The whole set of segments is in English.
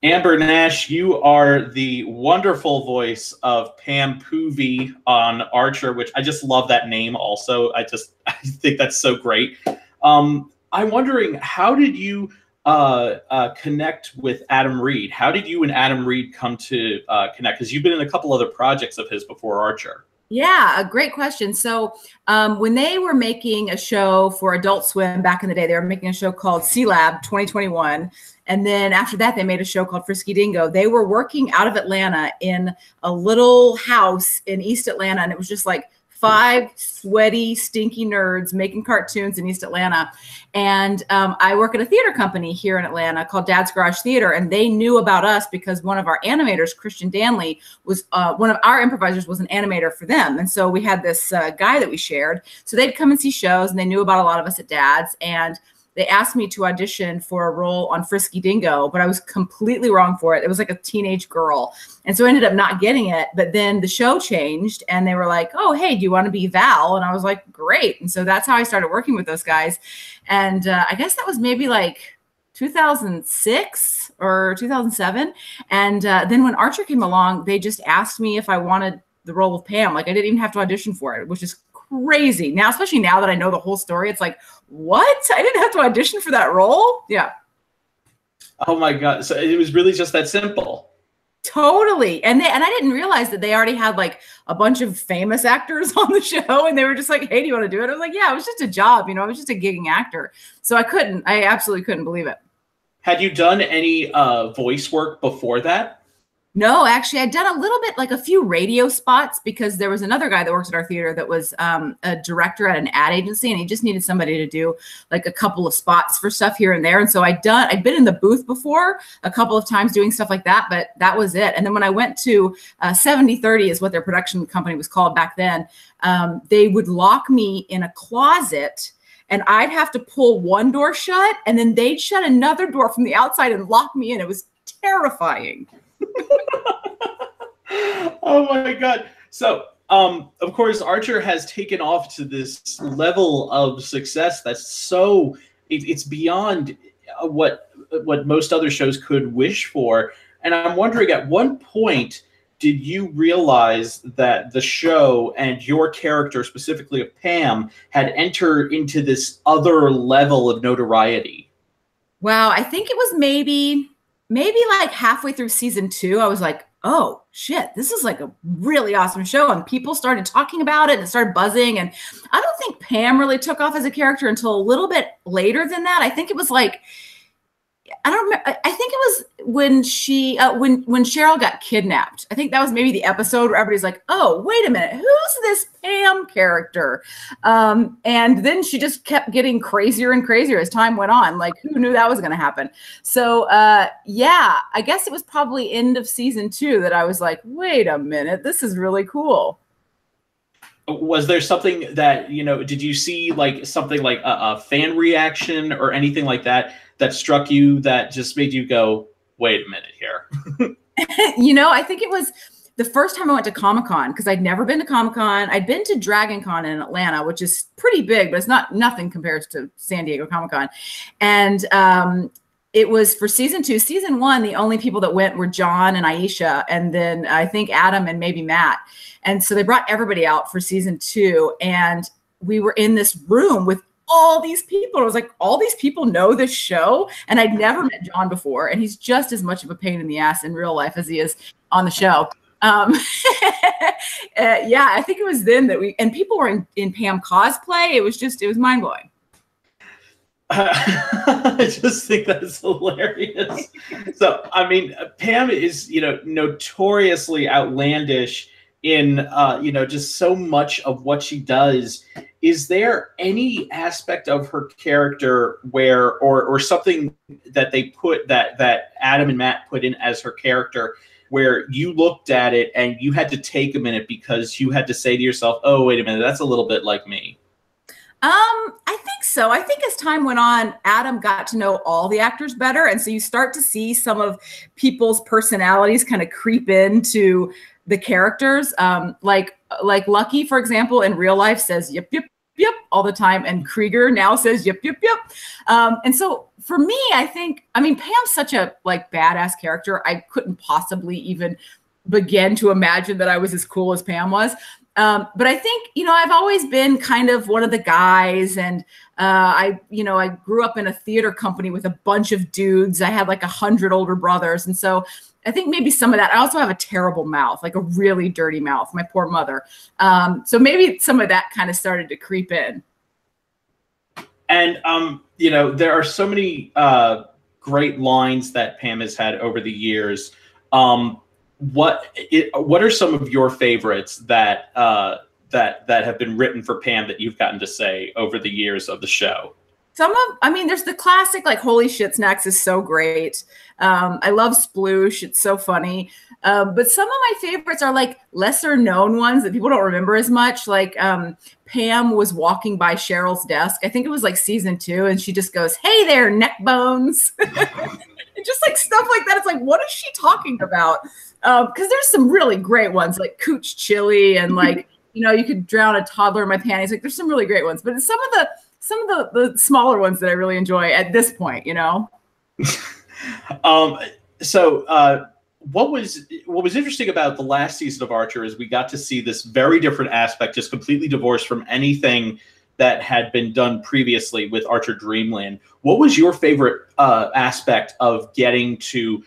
Amber Nash, you are the wonderful voice of Pam Poovey on Archer, which I just love that name also. I think that's so great. I'm wondering, how did you connect with Adam Reed? How did you and Adam Reed come to connect? Because you've been in a couple other projects of his before Archer. Yeah, a great question. So when they were making a show for Adult Swim back in the day, they were making a show called C-Lab 2021. And then after that, they made a show called Frisky Dingo. They were working out of Atlanta in a little house in East Atlanta. And it was just like 5 sweaty, stinky nerds making cartoons in East Atlanta. And I work at a theater company here in Atlanta called Dad's Garage Theater. And they knew about us because one of our animators, Christian Danley, was one of our improvisers, was an animator for them. And so we had this guy that we shared. So they'd come and see shows, and they knew about a lot of us at Dad's. And they asked me to audition for a role on Frisky Dingo, but I was completely wrong for it. It was like a teenage girl. And so I ended up not getting it. But then the show changed and they were like, oh, hey, do you want to be Val? And I was like, great. And so that's how I started working with those guys. And I guess that was maybe like 2006 or 2007. And then when Archer came along, they just asked me if I wanted the role of Pam. Like I didn't even have to audition for it, which is crazy now, especially now that I know the whole story. It's like, what? I didn't have to audition for that role? Yeah. Oh my God. So it was really just that simple. Totally. And I didn't realize that they already had like a bunch of famous actors on the show, and they were just like, hey, do you want to do it? I was like, yeah, it was just a job. I was just a gigging actor. So I absolutely couldn't believe it. Had you done any voice work before that? No, actually, I'd done a little bit, like a few radio spots, because there was another guy that works at our theater that was a director at an ad agency, and he just needed somebody to do like a couple of spots for stuff here and there. And so I'd been in the booth before a couple of times doing stuff like that, but that was it. And then when I went to 7030 is what their production company was called back then, they would lock me in a closet, and I'd have to pull one door shut, and then they'd shut another door from the outside and lock me in. It was terrifying. Oh my God. So, of course, Archer has taken off to this level of success that's it's beyond what most other shows could wish for. And I'm wondering, at one point, did you realize that the show and your character, specifically of Pam, had entered into this other level of notoriety? Wow, I think it was maybe like halfway through season 2, I was like, oh shit, this is like a really awesome show. And people started talking about it and it started buzzing. And I don't think Pam really took off as a character until a little bit later than that. I think it was like, I don't remember. I think it was when when Cheryl got kidnapped. I think that was maybe the episode where everybody's like, oh, wait a minute, who's this Pam character? And then she just kept getting crazier and crazier as time went on. Like, who knew that was going to happen? So, yeah, I guess it was probably end of season 2 that I was like, wait a minute, this is really cool. Was there something that, did you see like something like a fan reaction or anything like that struck you that just made you go, wait a minute here? I think it was the first time I went to Comic-Con, because I'd never been to Comic-Con. I'd been to Dragon Con in Atlanta, which is pretty big, but it's nothing compared to San Diego Comic-Con. And it was for season 2. Season 1, the only people that went were John and Aisha, and then I think Adam and maybe Matt. And so they brought everybody out for season 2, and we were in this room with all these people. I was like, all these people know this show? And I'd never met John before, and he's just as much of a pain in the ass in real life as he is on the show. Yeah, I think it was then that people were in Pam cosplay. It was mind-blowing. I just think that's hilarious. So, I mean, Pam is, notoriously outlandish in, just so much of what she does. Is there any aspect of her character where, or something that they put that Adam and Matt put in as her character, where you looked at it and you had to take a minute because you had to say to yourself, oh, wait a minute, that's a little bit like me? I think so. I think as time went on, Adam got to know all the actors better. And so you start to see some of people's personalities kind of creep into the characters. Like Lucky, for example, in real life says, yip, yip, yep all the time. And Krieger now says yep, yep, yep. And so for me, Pam's such a like badass character. I couldn't possibly even begin to imagine that I was as cool as Pam was. But I think, I've always been kind of one of the guys, and I grew up in a theater company with a bunch of dudes. I had like 100 older brothers. And so I think maybe some of that. I also have a terrible mouth, like a really dirty mouth, my poor mother. So maybe some of that kind of started to creep in. And, there are so many great lines that Pam has had over the years. What are some of your favorites that have been written for Pam that you've gotten to say over the years of the show? There's the classic, like, holy shit, Snacks is so great. I love Sploosh. It's so funny. But some of my favorites are like lesser known ones that people don't remember as much. Like Pam was walking by Cheryl's desk. I think it was like season 2. And she just goes, "Hey there, neck bones." And just like stuff like that. It's like, what is she talking about? Because there's some really great ones like Cooch Chili and like, you could drown a toddler in my panties. Like there's some really great ones, but some of the smaller ones that I really enjoy at this point, So what was interesting about the last season of Archer is we got to see this very different aspect, just completely divorced from anything that had been done previously with Archer Dreamland. What was your favorite aspect of getting to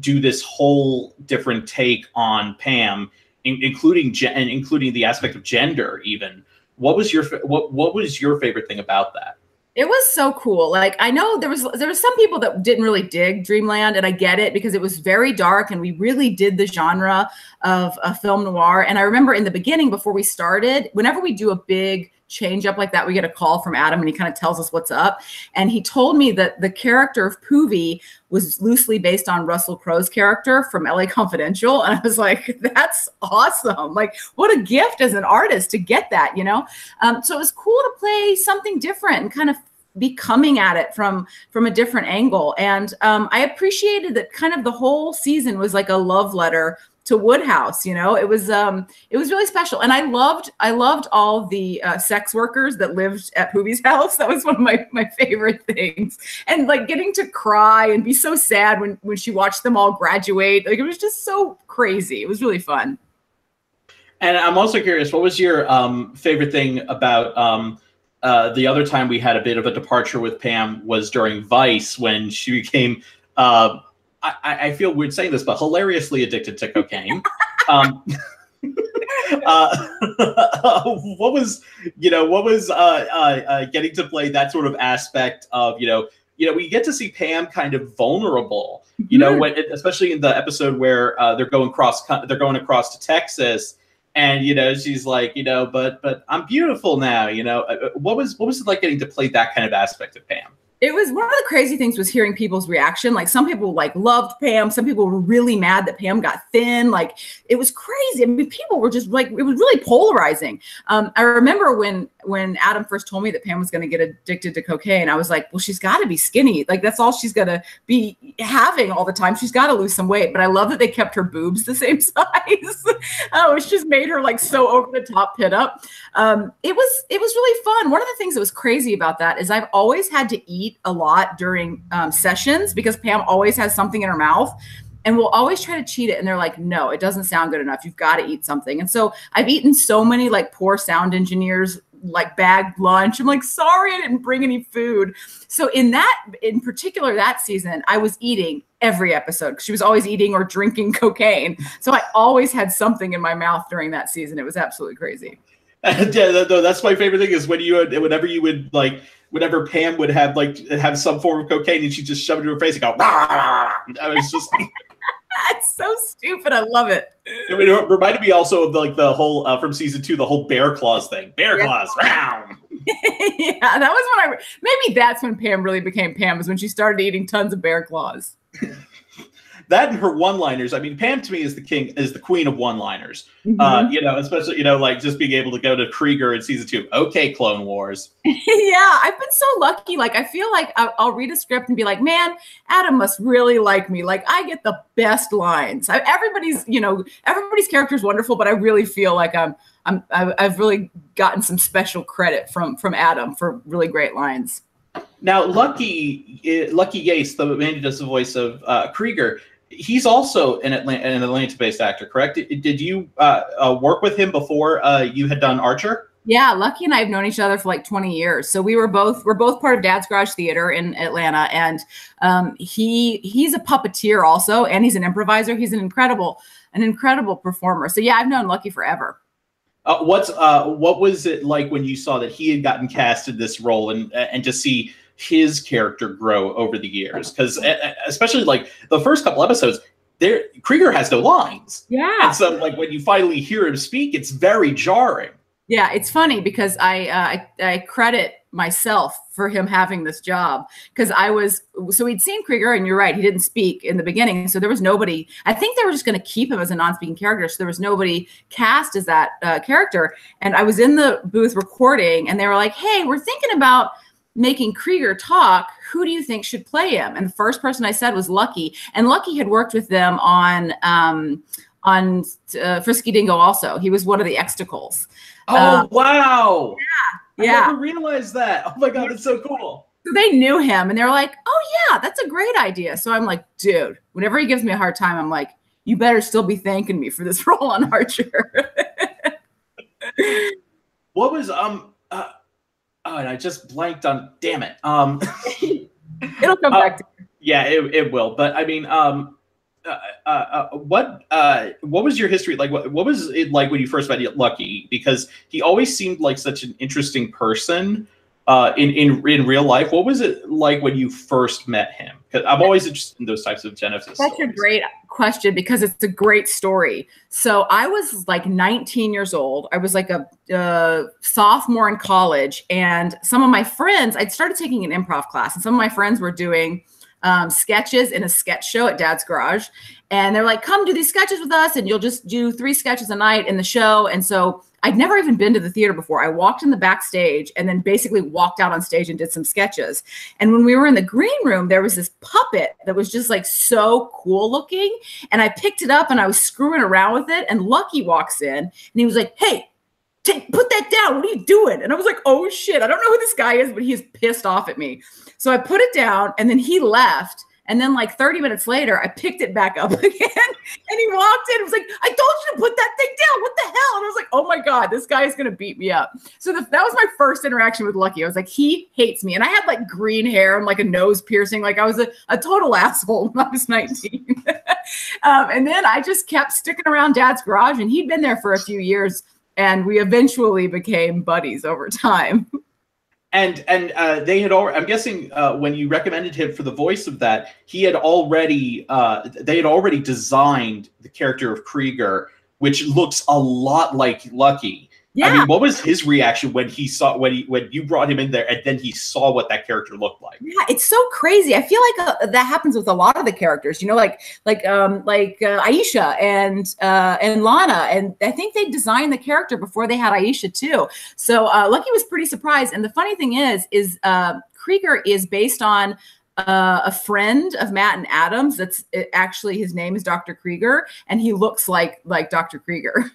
do this whole different take on Pam, including the aspect of gender even? What was your favorite thing about that? It was so cool. Like, I know there was some people that didn't really dig Dreamland, and I get it because it was very dark and we really did the genre of a film noir. And I remember in the beginning, before we started, whenever we do a big change up like that, we get a call from Adam and he kind of tells us what's up. And he told me that the character of Poovey was loosely based on Russell Crowe's character from LA Confidential. And I was like, that's awesome. Like, what a gift as an artist to get that, So it was cool to play something different and kind of be coming at it from a different angle. And I appreciated that kind of the whole season was like a love letter to Woodhouse. It was really special. And I loved all the sex workers that lived at Poovey's house. That was one of my favorite things. And like getting to cry and be so sad when she watched them all graduate. Like, it was just so crazy. It was really fun. And I'm also curious, what was your favorite thing about the other time we had a bit of a departure with Pam was during Vice, when she became I feel weird saying this, but hilariously addicted to cocaine. What was getting to play that sort of aspect of, we get to see Pam kind of vulnerable, when, especially in the episode where they're going across to Texas, and she's like, but I'm beautiful now. What was it like getting to play that kind of aspect of Pam? It was one of the crazy things was hearing people's reaction. Like, some people like loved Pam. Some people were really mad that Pam got thin. Like, it was crazy. I mean, people were just like, it was really polarizing. I remember when Adam first told me that Pam was going to get addicted to cocaine, I was like, well, she's got to be skinny. Like, that's all she's going to be having all the time. She's got to lose some weight. But I love that they kept her boobs the same size. It just made her like so over the top pit up. It was really fun. One of the things that was crazy about that is I've always had to eat a lot during sessions because Pam always has something in her mouth, and we'll always try to cheat it. And they're like, no, it doesn't sound good enough. You've got to eat something. And so I've eaten so many like poor sound engineers, like bagged lunch. I'm like, sorry, I didn't bring any food. So in particular, that season, I was eating every episode because she was always eating or drinking cocaine. So I always had something in my mouth during that season. It was absolutely crazy. Yeah, that's my favorite thing is whenever Pam would have some form of cocaine and she just shove it in her face and go, "Rah!" I was just That's so stupid. I love it. It reminded me also of the whole from season 2, the whole bear claws thing. Bear claws. Rah! Yeah, that was maybe that's when Pam really became Pam, was when she started eating tons of bear claws. That and her one-liners. I mean, Pam to me is the queen of one-liners. Mm-hmm. Especially like just being able to go to Krieger in season 2. Okay, Clone Wars. Yeah, I've been so lucky. Like, I feel like I'll read a script and be like, man, Adam must really like me. Like, I get the best lines. Everybody's character is wonderful, but I really feel like I've really gotten some special credit from Adam for really great lines. Now, Lucky Yates, the man who does the voice of Krieger, he's also an Atlanta-based actor, correct? Did you work with him before you had done Archer? Yeah, Lucky and I have known each other for like 20 years. So we're both part of Dad's Garage Theater in Atlanta, and he's a puppeteer also, and he's an improviser. He's an incredible performer. So yeah, I've known Lucky forever. What was it like when you saw that he had gotten cast in this role, and to see his character grow over the years? Because especially like the first couple episodes, Krieger has no lines. Yeah. And so like when you finally hear him speak, it's very jarring. Yeah, it's funny because I credit myself for him having this job, because so we'd seen Krieger, and you're right, he didn't speak in the beginning, so there was nobody. I think they were just going to keep him as a non-speaking character, so there was nobody cast as that character. And I was in the booth recording, and they were like, "Hey, we're thinking about making Krieger talk. Who do you think should play him?" And the first person I said was Lucky, and Lucky had worked with them on Frisky Dingo also. He was one of the Exticles. Oh, wow. Yeah. I never realized that. Oh my God, that's so cool. So they knew him, and they were like, "Oh yeah, that's a great idea." So I'm like, dude, whenever he gives me a hard time, I'm like, you better still be thanking me for this role on Archer. What was, and I just blanked on, damn it. It'll come back to you. Yeah, it will. But I mean, what was your history like? What was it like when you first met Lucky? Because he always seemed like such an interesting person in real life. What was it like when you first met him? Because I'm always interested in those types of Genesis That's stories. a great question, because it's a great story. So I was like 19 years old. I was like a sophomore in college, and some of my friends, I'd started taking an improv class, and some of my friends were doing sketches in a sketch show at Dad's Garage. And they're like, "Come do these sketches with us, and you'll just do 3 sketches a night in the show." And so I'd never even been to the theater before. I walked in the backstage and then basically walked out on stage and did some sketches. And when we were in the green room, there was this puppet that was just like so cool looking. And I picked it up and I was screwing around with it. And Lucky walks in and he was like, "Hey, put that down. What are you doing?" And I was like, oh shit, I don't know who this guy is, but he's pissed off at me. So I put it down, and then he left. And then like 30 minutes later, I picked it back up again, and he walked in and was like, "I told you to put that thing down. What the hell?" And I was like, oh my God, this guy is going to beat me up. So that was my first interaction with Lucky. I was like, he hates me. And I had like green hair and like a nose piercing. Like I was a total asshole when I was 19. And then I just kept sticking around Dad's Garage, and he'd been there for a few years. And we eventually became buddies over time. And they had already, I'm guessing when you recommended him for the voice of that, they had already designed the character of Krieger, which looks a lot like Lucky. Yeah. I mean, what was his reaction when he saw when you brought him in there and then he saw what that character looked like? Yeah, it's so crazy. I feel like that happens with a lot of the characters. You know, like Aisha and Lana, and I think they designed the character before they had Aisha too. So Lucky was pretty surprised. And the funny thing is Krieger is based on a friend of Matt and Adam's. Actually, his name is Dr. Krieger, and he looks like Dr. Krieger.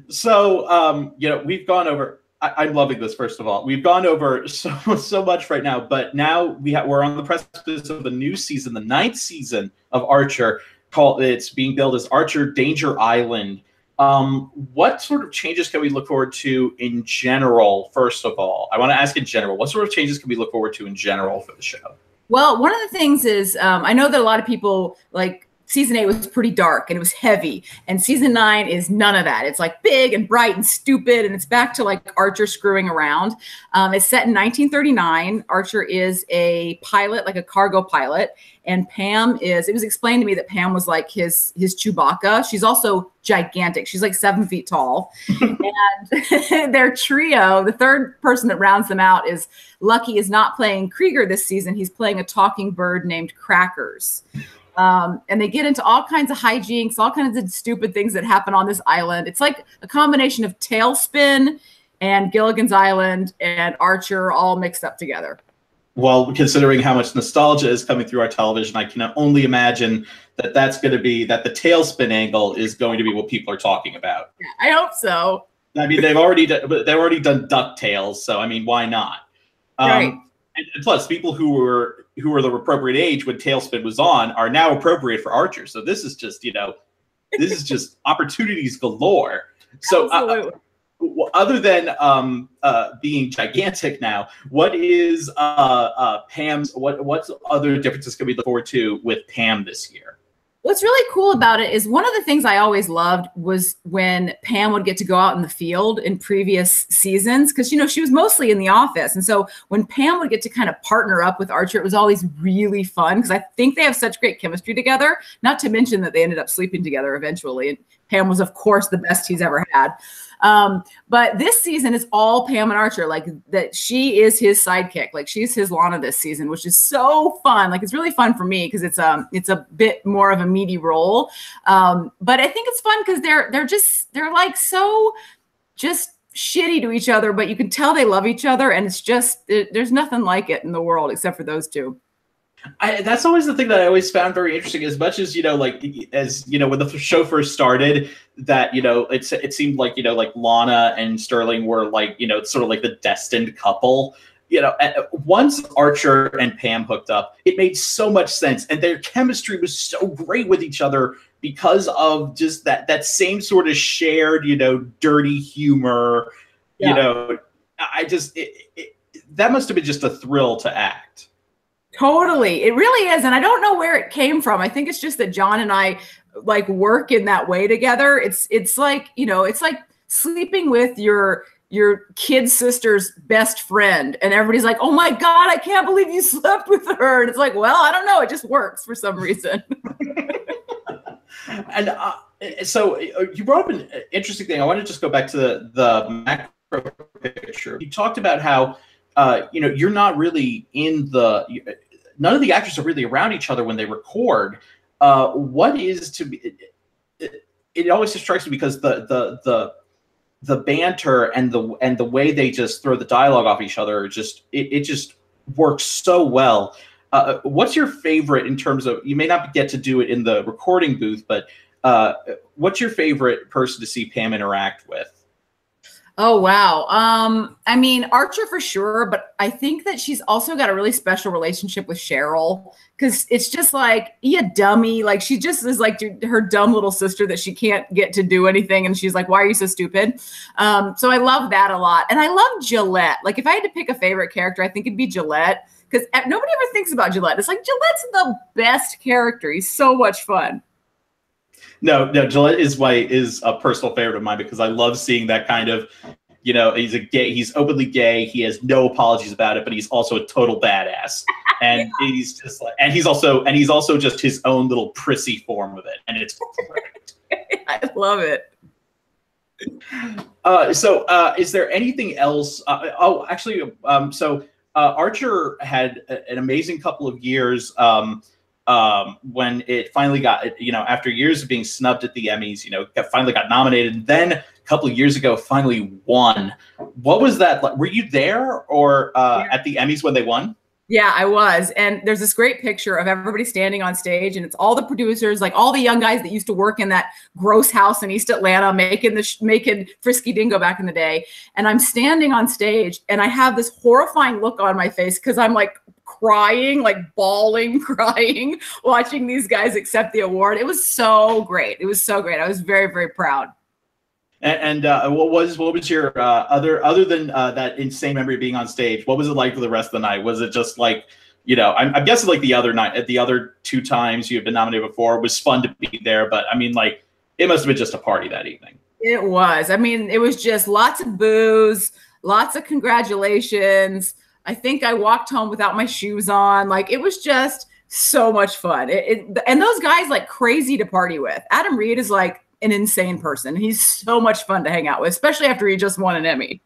So, we've gone over, I'm loving this, first of all. We've gone over so much right now, but now we're on the precipice of a new season, the 9th season of Archer. It's being billed as Archer Danger Island. What sort of changes can we look forward to in general, first of all? I want to ask in general, what sort of changes can we look forward to in general for the show? Well, one of the things is, I know that a lot of people like, Season 8 was pretty dark and it was heavy, and Season 9 is none of that. It's like big and bright and stupid, and it's back to like Archer screwing around. It's set in 1939. Archer is a pilot, like a cargo pilot, and Pam it was explained to me that Pam was like his Chewbacca. She's also gigantic. She's like 7 feet tall. And their trio, the third person that rounds them out, is Lucky is not playing Krieger this season. He's playing a talking bird named Crackers. And they get into all kinds of hijinks, all kinds of stupid things that happen on this island. It's like a combination of Tailspin and Gilligan's Island and Archer all mixed up together. Well, considering how much nostalgia is coming through our television, I can only imagine that that's going to be that the tailspin angle is going to be what people are talking about. Yeah, I hope so. I mean, they've already done DuckTales, so I mean, why not? Right. And plus, people who were the appropriate age when Tailspin was on are now appropriate for Archer. So this is just this is just opportunities galore. So other than being gigantic now, what is Pam's? What's other differences can we look forward to with Pam this year? What's really cool about it is one of the things I always loved was when Pam would get to go out in the field in previous seasons, because, she was mostly in the office. And so when Pam would get to kind of partner up with Archer, it was always really fun because I think they have such great chemistry together, not to mention that they ended up sleeping together eventually. And Pam was, of course, the best he's ever had. But this season is all Pam and Archer, like that she is his sidekick. Like she's his Lana this season, which is so fun. Like it's really fun for me because it's a bit more of a meaty role. But I think it's fun because they're like so just shitty to each other, but you can tell they love each other. And it's just, there's nothing like it in the world except for those two. That's always the thing that I always found very interesting. As much as when the show first started, that it seemed like like Lana and Sterling were like sort of like the destined couple. Once Archer and Pam hooked up, it made so much sense, and their chemistry was so great with each other because of just that same sort of shared dirty humor. Yeah. That must have been just a thrill to act. Totally. It really is. And I don't know where it came from. I think it's just that John and I like work in that way together. It's like, it's like sleeping with your kid sister's best friend. And everybody's like, oh my God, I can't believe you slept with her. And it's like, well, I don't know. It just works for some reason. And so you brought up an interesting thing. I want to just go back to the macro picture. You talked about how you're not really none of the actors are really around each other when they record. What is to be? It always just strikes me because the banter and the way they just throw the dialogue off each other it just works so well. What's your favorite in terms of? You may not get to do it in the recording booth, but what's your favorite person to see Pam interact with? Oh, wow. I mean, Archer for sure, but I think that she's also got a really special relationship with Cheryl because it's just like, you dummy. Like she just is like her dumb little sister that she can't get to do anything. And she's like, why are you so stupid? So I love that a lot. And I love Gillette. Like if I had to pick a favorite character, I think it'd be Gillette because nobody ever thinks about Gillette. It's like Gillette's the best character. He's so much fun. No, Gillette is a personal favorite of mine because I love seeing that kind of, he's openly gay. He has no apologies about it, but he's also a total badass. And he's just like, and he's also just his own little prissy form of it. And it's great. I love it. So is there anything else? So Archer had an amazing couple of years, when it finally got, after years of being snubbed at the Emmys, finally got nominated. And then a couple of years ago, finally won. What was that like? Were you there or at the Emmys when they won? Yeah, I was. And there's this great picture of everybody standing on stage, and it's all the producers, like all the young guys that used to work in that gross house in East Atlanta, making Frisky Dingo back in the day. And I'm standing on stage, and I have this horrifying look on my face because I'm like crying, like bawling, crying, watching these guys accept the award. It was so great. It was so great. I was very, very proud. And what was your other than that insane memory of being on stage? What was it like for the rest of the night? Was it just like, I'm guessing like the other two times you had been nominated before, it was fun to be there, but I mean, like, it must have been just a party that evening. It was. I mean, it was just lots of booze, lots of congratulations. I think I walked home without my shoes on. Like, it was just so much fun. And those guys, like, crazy to party with. Adam Reed is like an insane person. He's so much fun to hang out with, especially after he just won an Emmy.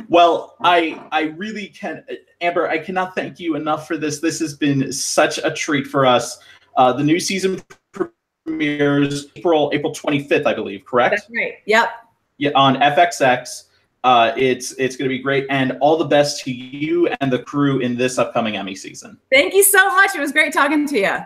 Well, I really can, Amber, I cannot thank you enough for this. This has been such a treat for us. The new season premieres April 25th, I believe, correct? That's right. Yep. Yeah, on FXX. It's going to be great, and all the best to you and the crew in this upcoming Emmy season. Thank you so much. It was great talking to you.